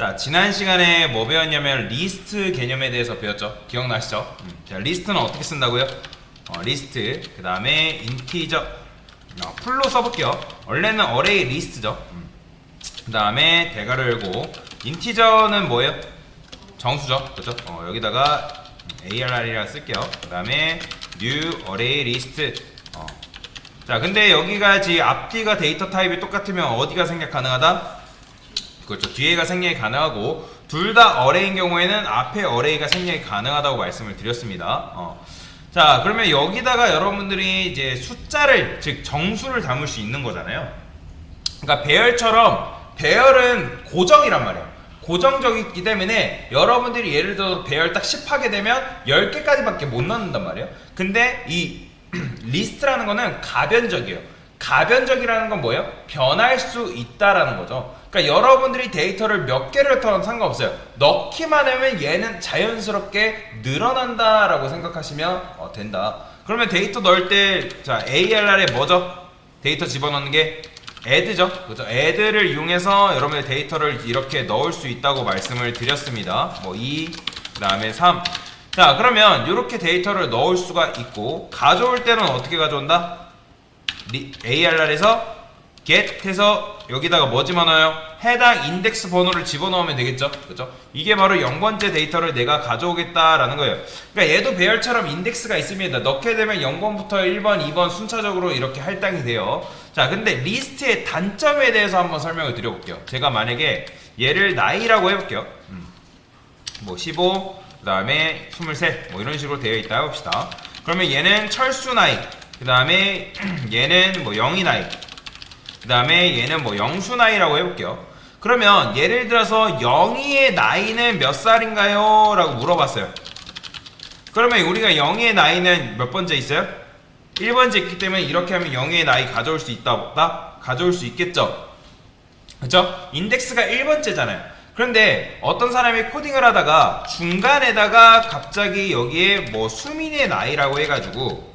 자, 지난 시간에 뭐 배웠냐면 리스트 개념에 대해서 배웠죠. 기억나시죠? 자, 리스트는 어떻게 쓴다고요? 리스트, 그 다음에 인티저, 풀로 써볼게요. 원래는 어레이 리스트죠. 그 다음에 대괄호 열고, 인티저는 뭐예요? 정수죠. 그죠? 여기다가 ARR이라 쓸게요. 그 다음에 new array list. 자, 근데 여기가 지금 앞뒤가 데이터 타입이 똑같으면 어디가 생략 가능하다? 그렇죠. 뒤에가 생략이 가능하고, 둘 다 어레이인 경우에는 앞에 어레이가 생략이 가능하다고 말씀을 드렸습니다. 자, 그러면 여기다가 여러분들이 이제 숫자를, 즉 정수를 담을 수 있는 거잖아요. 그러니까 배열처럼, 배열은 고정이란 말이에요. 고정적이기 때문에 여러분들이 예를 들어 배열 딱 10 하게 되면 10개까지밖에 못 넣는단 말이에요. 근데 이 리스트라는 거는 가변적이에요. 가변적이라는 건 뭐예요? 변할 수 있다라는 거죠. 그러니까 여러분들이 데이터를 몇 개를 넣어도 상관없어요. 넣기만 하면 얘는 자연스럽게 늘어난다라고 생각하시면 된다. 그러면 데이터 넣을 때, 자, ARR에 뭐죠? 데이터 집어넣는 게 add죠. 그죠? add를 이용해서 여러분의 데이터를 이렇게 넣을 수 있다고 말씀을 드렸습니다. 뭐 2, 그 다음에 3. 자, 그러면 이렇게 데이터를 넣을 수가 있고, 가져올 때는 어떻게 가져온다? ARR에서 get해서 여기다가 뭐 집어넣어요? 해당 인덱스 번호를 집어넣으면 되겠죠? 그죠? 이게 바로 0번째 데이터를 내가 가져오겠다라는 거예요. 그러니까 얘도 배열처럼 인덱스가 있습니다. 넣게 되면 0번부터 1번, 2번 순차적으로 이렇게 할당이 돼요. 자, 근데 리스트의 단점에 대해서 한번 설명을 드려볼게요. 제가 만약에 얘를 나이라고 해볼게요. 뭐 15, 그 다음에 23, 뭐 이런 식으로 되어 있다 해봅시다. 그러면 얘는 철수 나이, 그 다음에 얘는 뭐 영희 나이, 그 다음에 얘는 뭐 영수 나이라고 해볼게요. 그러면 예를 들어서 영희의 나이는 몇 살인가요? 라고 물어봤어요. 그러면 우리가 영희의 나이는 몇 번째 있어요? 1번째 있기 때문에 이렇게 하면 영희의 나이 가져올 수 있다 없다? 가져올 수 있겠죠? 그쵸? 인덱스가 1번째잖아요. 그런데 어떤 사람이 코딩을 하다가 중간에다가 갑자기 여기에 뭐 수민의 나이라고 해가지고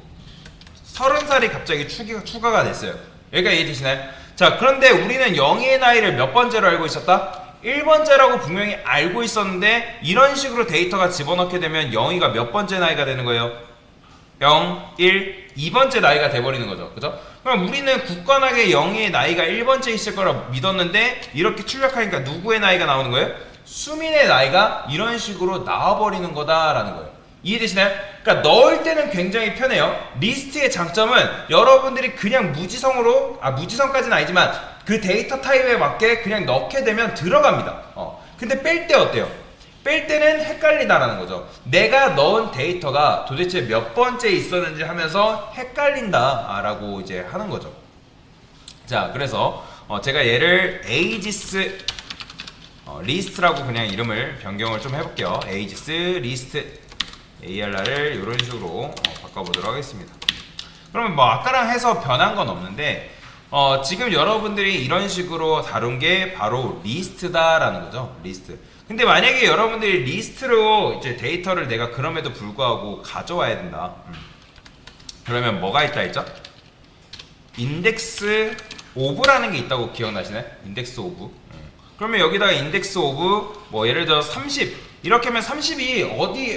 30살이 갑자기 추가가 됐어요. 여기가 이해되시나요? 자, 그런데 우리는 영희의 나이를 몇 번째로 알고 있었다? 1번째라고 분명히 알고 있었는데 이런 식으로 데이터가 집어넣게 되면 영희가 몇 번째 나이가 되는 거예요? 0, 1, 2번째 나이가 돼버리는 거죠. 그죠? 그럼 우리는 굳건하게 영희의 나이가 1번째 있을 거라 믿었는데 이렇게 출력하니까 누구의 나이가 나오는 거예요? 수민의 나이가 이런 식으로 나와버리는 거다라는 거예요. 이해되시나요? 그러니까 넣을 때는 굉장히 편해요. 리스트의 장점은 여러분들이 그냥 무지성으로, 무지성까지는 아니지만 그 데이터 타입에 맞게 그냥 넣게 되면 들어갑니다. 근데 뺄 때 어때요? 뺄 때는 헷갈리다라는 거죠. 내가 넣은 데이터가 도대체 몇 번째 있었는지 하면서 헷갈린다라고 이제 하는 거죠. 자, 그래서 제가 얘를 aegis 리스트라고 그냥 이름을 변경을 좀 해볼게요. aegis 리스트 ARR을 이런 식으로 바꿔보도록 하겠습니다. 그러면 뭐 아까랑 해서 변한 건 없는데 지금 여러분들이 이런 식으로 다룬 게 바로 리스트다라는 거죠. 리스트. 근데 만약에 여러분들이 리스트로 이제 데이터를 내가 그럼에도 불구하고 가져와야 된다. 그러면 뭐가 있다 했죠? 인덱스 오브라는 게 있다고 기억나시나요? 인덱스 오브. 그러면 여기다가 인덱스 오브 뭐 예를 들어 30 이렇게 하면 30이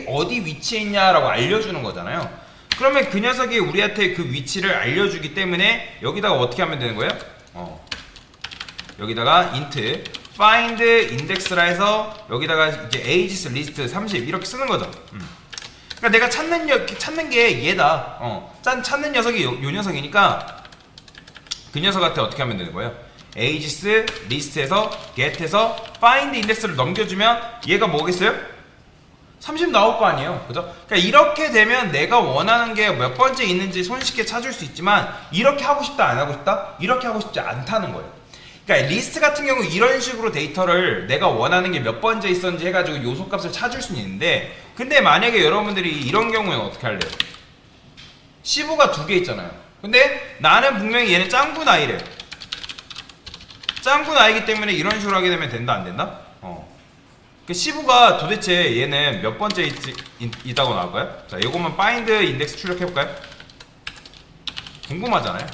어디 위치에 있냐라고 알려주는 거잖아요. 그러면 그 녀석이 우리한테 그 위치를 알려주기 때문에 여기다가 어떻게 하면 되는 거예요? 여기다가 int find index라 해서 여기다가 이제 aegis list 30 이렇게 쓰는 거죠. 그러니까 내가 찾는 게 얘다. 찾는 녀석이 요 녀석이니까 그 녀석한테 어떻게 하면 되는 거예요? aegis list에서 get에서 find index를 넘겨주면 얘가 뭐겠어요? 30 나올 거 아니에요. 그죠? 그러니까 이렇게 되면 내가 원하는 게 몇 번째 있는지 손쉽게 찾을 수 있지만 이렇게 하고 싶다 안 하고 싶다? 이렇게 하고 싶지 않다는 거예요. 그러니까 리스트 같은 경우 이런 식으로 데이터를 내가 원하는 게 몇 번째 있었는지 해가지고 요소값을 찾을 수는 있는데 근데 만약에 여러분들이 이런 경우에는 어떻게 할래요? 15가 두 개 있잖아요. 근데 나는 분명히 얘는 짱구 나이래. 짱구 나이기 때문에 이런 식으로 하게 되면 된다 안 된다? 그 15가 도대체 얘는 몇 번째 있다고 나올까요? 자, 이것만 find 인덱스 출력해볼까요? 궁금하잖아요.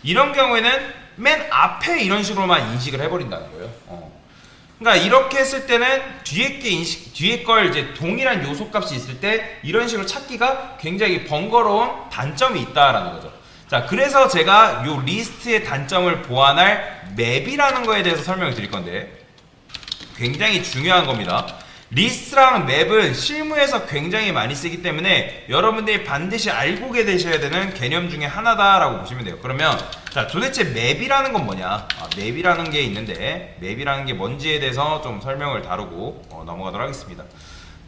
이런 경우에는 맨 앞에 이런 식으로만 인식을 해버린다는 거예요. 그러니까 이렇게 했을 때는 뒤에 걸 이제 동일한 요소값이 있을 때 이런 식으로 찾기가 굉장히 번거로운 단점이 있다라는 거죠. 자, 그래서 제가 요 리스트의 단점을 보완할 맵이라는 거에 대해서 설명을 드릴 건데 굉장히 중요한 겁니다. 리스트랑 맵은 실무에서 굉장히 많이 쓰기 때문에 여러분들이 반드시 알고 계셔야 되는 개념 중에 하나다라고 보시면 돼요. 그러면 자, 도대체 맵이라는 건 뭐냐? 맵이라는 게 있는데 맵이라는 게 뭔지에 대해서 좀 설명을 다루고 넘어가도록 하겠습니다.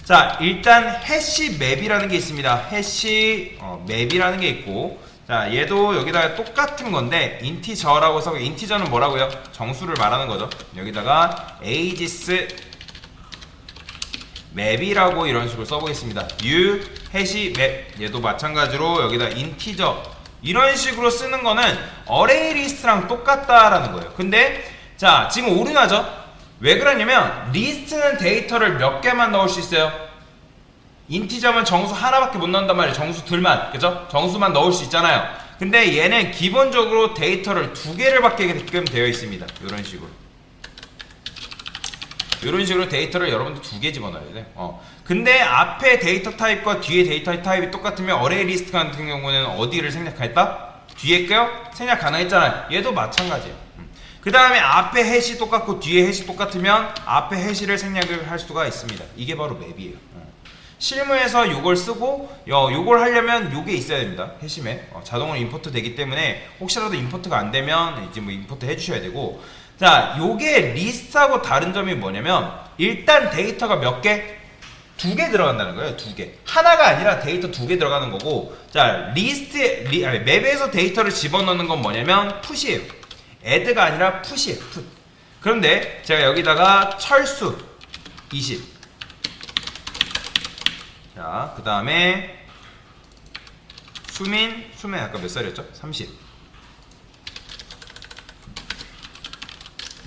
자, 일단 해시 맵이라는 게 있습니다. 해시 맵이라는 게 있고, 자, 얘도 여기다가 똑같은 건데 인티저라고 해서, 인티저는 뭐라고요? 정수를 말하는 거죠. 여기다가 ages 맵이라고 이런 식으로 써보겠습니다. u 해시 맵, 얘도 마찬가지로 여기다 인티저 이런 식으로 쓰는 거는 어레이 리스트랑 똑같다라는 거예요. 근데 자, 지금 오류나죠? 왜 그러냐면 리스트는 데이터를 몇 개만 넣을 수 있어요. 인티저면 정수 하나밖에 못 넣는단 말이에요. 정수 둘만, 그죠? 정수만 넣을 수 있잖아요. 근데 얘는 기본적으로 데이터를 두 개를 받게끔 되어 있습니다. 이런 식으로. 이런 식으로 데이터를 여러분들 두 개 집어넣어야 돼. 근데 앞에 데이터 타입과 뒤에 데이터 타입이 똑같으면 어레이 리스트 같은 경우는 어디를 생략했다? 뒤에 거요? 생략 가능했잖아요. 얘도 마찬가지예요. 그 다음에 앞에 해시 똑같고 뒤에 해시 똑같으면 앞에 해시를 생략을 할 수가 있습니다. 이게 바로 맵이에요. 실무에서 요걸 쓰고 요걸 하려면 요게 있어야 됩니다. 해시맵 자동으로 임포트 되기 때문에 혹시라도 임포트가 안 되면 이제 뭐 임포트 해주셔야 되고, 자, 요게 리스트하고 다른 점이 뭐냐면 일단 데이터가 몇 개? 두 개 들어간다는 거예요. 두 개. 하나가 아니라 데이터 두 개 들어가는 거고, 자, 맵에서 데이터를 집어넣는 건 뭐냐면 풋이에요. add가 아니라 풋이에요. 풋. 그런데 제가 여기다가 철수 20. 자, 그 다음에 수민 아까 몇 살이었죠? 30.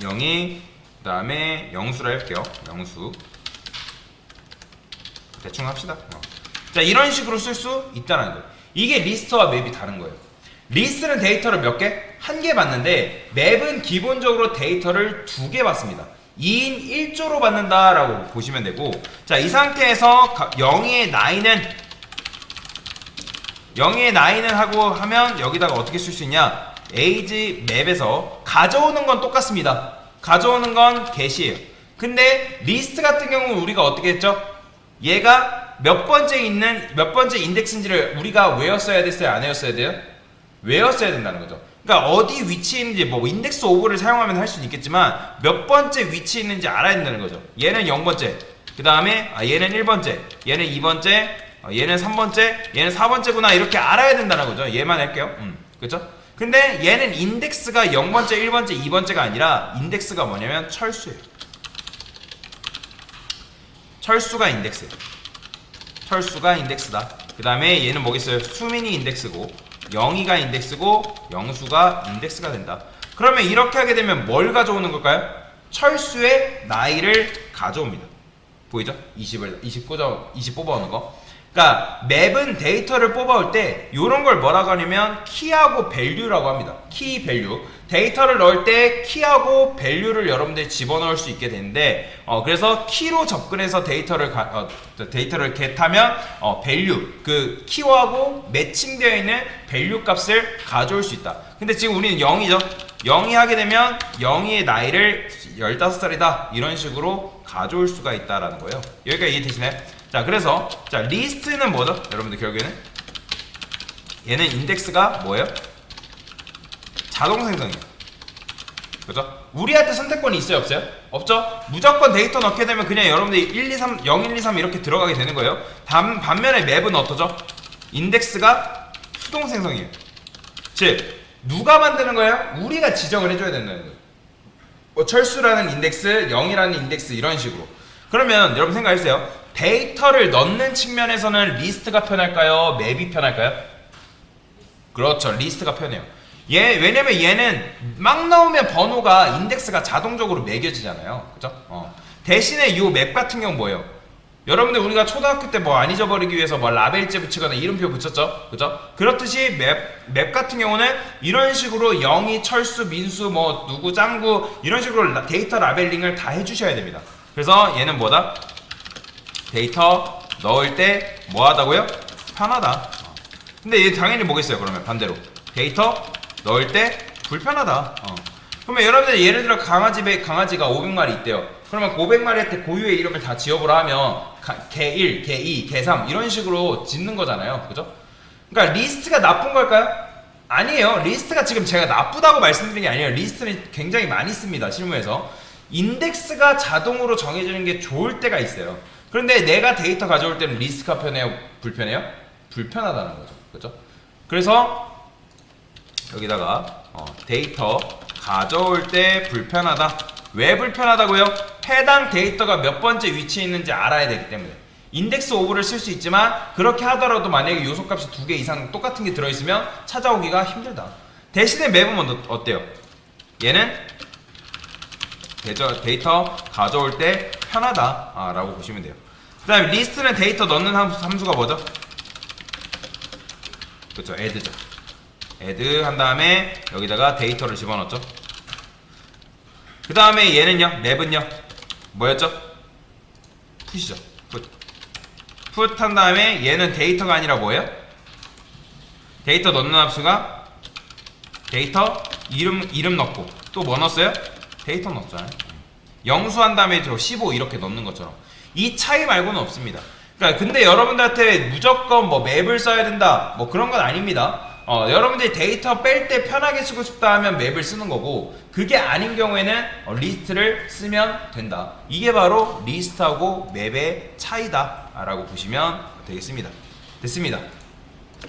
영희, 그 다음에 영수라 할게요. 영수. 대충 합시다. 자, 이런 식으로 쓸 수 있다는 거예요. 이게 리스트와 맵이 다른 거예요. 리스트는 데이터를 몇 개? 한 개 받는데 맵은 기본적으로 데이터를 두 개 받습니다. 2인 1조로 받는다라고 보시면 되고, 자, 이 상태에서 0의 9는 하고 하면 여기다가 어떻게 쓸 수 있냐? age 맵에서 가져오는 건 똑같습니다. 가져오는 건 get이에요. 근데 리스트 같은 경우는 우리가 어떻게 했죠? 얘가 몇 번째 인덱스인지를 우리가 외웠어야 됐어요? 안 외웠어야 돼요? 외웠어야 된다는 거죠. 그러니까 어디 위치에 있는지 뭐 인덱스 오브를 사용하면 할 수는 있겠지만 몇 번째 위치에 있는지 알아야 된다는 거죠. 얘는 0번째, 그 다음에 얘는 1번째, 얘는 2번째, 얘는 3번째, 얘는 4번째구나, 이렇게 알아야 된다는 거죠. 얘만 할게요. 그렇죠? 근데 얘는 인덱스가 0번째, 1번째, 2번째가 아니라 인덱스가 뭐냐면 철수예요. 철수가 인덱스예요. 철수가 인덱스다. 그 다음에 얘는 뭐겠어요? 수민이 인덱스고, 영희가 인덱스고, 영수가 인덱스가 된다. 그러면 이렇게 하게 되면 뭘 가져오는 걸까요? 철수의 나이를 가져옵니다. 보이죠? 20 뽑아오는 거. 그러니까 맵은 데이터를 뽑아올 때 이런 걸 뭐라고 하냐면 키하고 밸류라고 합니다. 키, 밸류. 데이터를 넣을 때 키하고 밸류를 여러분들이 집어넣을 수 있게 되는데, 그래서 키로 접근해서 데이터를 get하면 밸류, 그 키하고 매칭되어 있는 밸류 값을 가져올 수 있다. 근데 지금 우리는 0이죠. 0이 하게 되면 0이의 나이를 15살이다 이런 식으로 가져올 수가 있다라는 거예요. 여기까지 이해되시나요? 자, 그래서 자, 리스트는 뭐죠? 여러분들 결국에는 얘는 인덱스가 뭐예요? 자동 생성이에요. 그죠? 우리한테 선택권이 있어요, 없어요? 없죠? 무조건 데이터 넣게 되면 그냥 여러분들이 1, 2, 3, 0, 1, 2, 3 이렇게 들어가게 되는 거예요. 반면에 맵은 어떠죠? 인덱스가 수동 생성이에요. 즉, 누가 만드는 거예요? 우리가 지정을 해줘야 된다는 거예요. 철수라는 인덱스, 0이라는 인덱스 이런 식으로. 그러면 여러분 생각해주세요. 데이터를 넣는 측면에서는 리스트가 편할까요? 맵이 편할까요? 그렇죠. 리스트가 편해요. 왜냐면 얘는 막 넣으면 번호가 인덱스가 자동적으로 매겨지잖아요. 그죠? 대신에 이 맵 같은 경우 뭐예요? 여러분들 우리가 초등학교 때 뭐 안 잊어버리기 위해서 뭐 라벨제 붙이거나 이름표 붙였죠, 그죠? 그렇듯이 맵 같은 경우는 이런 식으로 영희, 철수, 민수, 뭐 누구, 짱구 이런 식으로 데이터 라벨링을 다 해주셔야 됩니다. 그래서 얘는 뭐다? 데이터 넣을 때 뭐하다고요? 편하다. 근데 얘 당연히 뭐겠어요? 그러면 반대로 데이터 넣을 때 불편하다. 그러면 여러분들 예를 들어 강아지가 500마리 있대요. 그러면 500마리한테 고유의 이름을 다 지어보라 하면 개 1, 개 2, 개 3 이런 식으로 짓는 거잖아요, 그죠? 그러니까 리스트가 나쁜 걸까요? 아니에요. 리스트가 지금 제가 나쁘다고 말씀드린 게 아니에요. 리스트는 굉장히 많이 씁니다, 실무에서. 인덱스가 자동으로 정해지는 게 좋을 때가 있어요. 그런데 내가 데이터 가져올 때는 리스트가 편해요? 불편해요? 불편하다는 거죠, 그죠? 그래서 여기다가 데이터 가져올 때 불편하다. 왜 불편하다고요? 해당 데이터가 몇 번째 위치에 있는지 알아야 되기 때문에. 인덱스 오브를 쓸 수 있지만 그렇게 하더라도 만약에 요소값이 2개 이상 똑같은 게 들어있으면 찾아오기가 힘들다. 대신에 맵은 어때요? 얘는 데이터 가져올 때 편하다 라고 보시면 돼요. 그 다음에 리스트는 데이터 넣는 함수가 뭐죠? 그렇죠, add죠. add 한 다음에 여기다가 데이터를 집어넣었죠. 그 다음에 얘는요, 맵은요 뭐였죠? 풋이죠. 풋 한 다음에 얘는 데이터가 아니라 뭐예요? 데이터 넣는 함수가 데이터 이름 넣고 또 뭐 넣었어요? 데이터 넣었잖아요. 영수 한 다음에 저 15 이렇게 넣는 것처럼. 이 차이 말고는 없습니다. 그러니까 근데 여러분들한테 무조건 뭐 맵을 써야 된다 뭐 그런 건 아닙니다. 여러분들이 데이터 뺄 때 편하게 쓰고 싶다 하면 맵을 쓰는 거고, 그게 아닌 경우에는 리스트를 쓰면 된다. 이게 바로 리스트하고 맵의 차이다 라고 보시면 되겠습니다. 됐습니다.